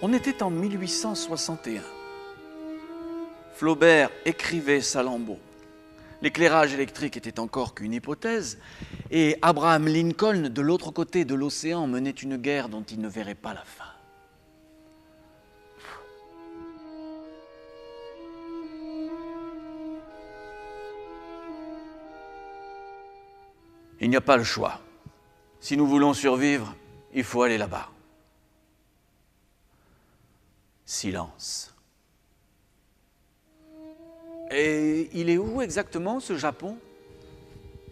On était en 1861. Flaubert écrivait Salammbô. L'éclairage électrique était encore qu'une hypothèse, et Abraham Lincoln, de l'autre côté de l'océan, menait une guerre dont il ne verrait pas la fin. Il n'y a pas le choix. Si nous voulons survivre, il faut aller là-bas. Silence. Et il est où exactement ce Japon?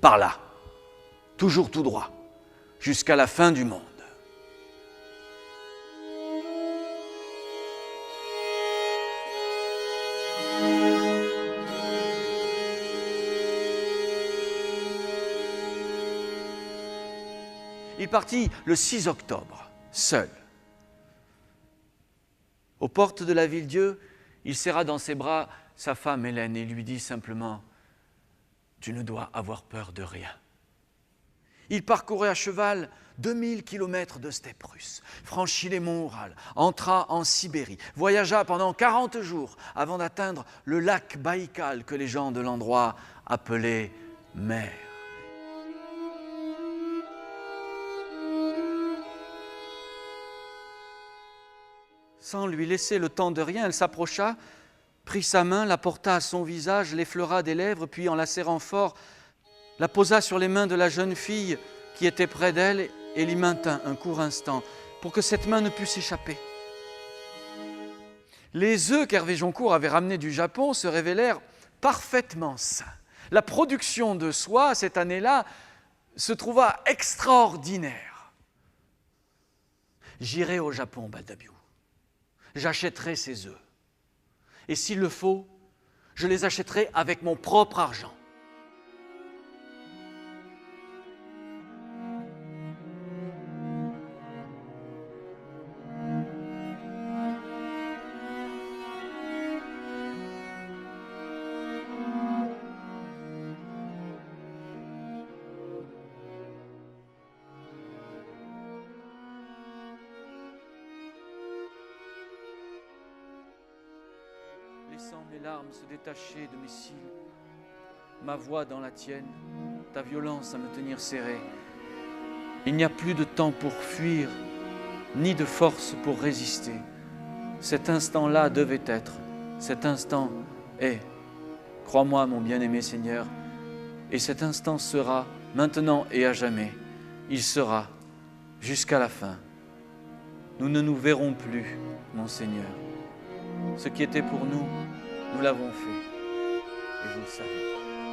Par là, toujours tout droit, jusqu'à la fin du monde. Il partit le 6 octobre, seul. Aux portes de la ville-dieu, il serra dans ses bras sa femme Hélène et lui dit simplement « Tu ne dois avoir peur de rien ». Il parcourait à cheval 2000 kilomètres de steppe russe, franchit les monts Oural, entra en Sibérie, voyagea pendant 40 jours avant d'atteindre le lac Baïkal que les gens de l'endroit appelaient mer. Sans lui laisser le temps de rien, elle s'approcha, prit sa main, la porta à son visage, l'effleura des lèvres, puis en la serrant fort, la posa sur les mains de la jeune fille qui était près d'elle et l'y maintint un court instant pour que cette main ne pût s'échapper. Les œufs qu'Hervé Joncourt avait ramenés du Japon se révélèrent parfaitement sains. La production de soie, cette année-là, se trouva extraordinaire. J'irai au Japon, Baldabiou. J'achèterai ces œufs. Et s'il le faut, je les achèterai avec mon propre argent. Laissant mes larmes se détacher de mes cils, ma voix dans la tienne, ta violence à me tenir serré. Il n'y a plus de temps pour fuir, ni de force pour résister. Cet instant-là devait être, cet instant est. Crois-moi, mon bien-aimé Seigneur, et cet instant sera, maintenant et à jamais. Il sera, jusqu'à la fin. Nous ne nous verrons plus, mon Seigneur. Ce qui était pour nous, nous l'avons fait, et vous le savez.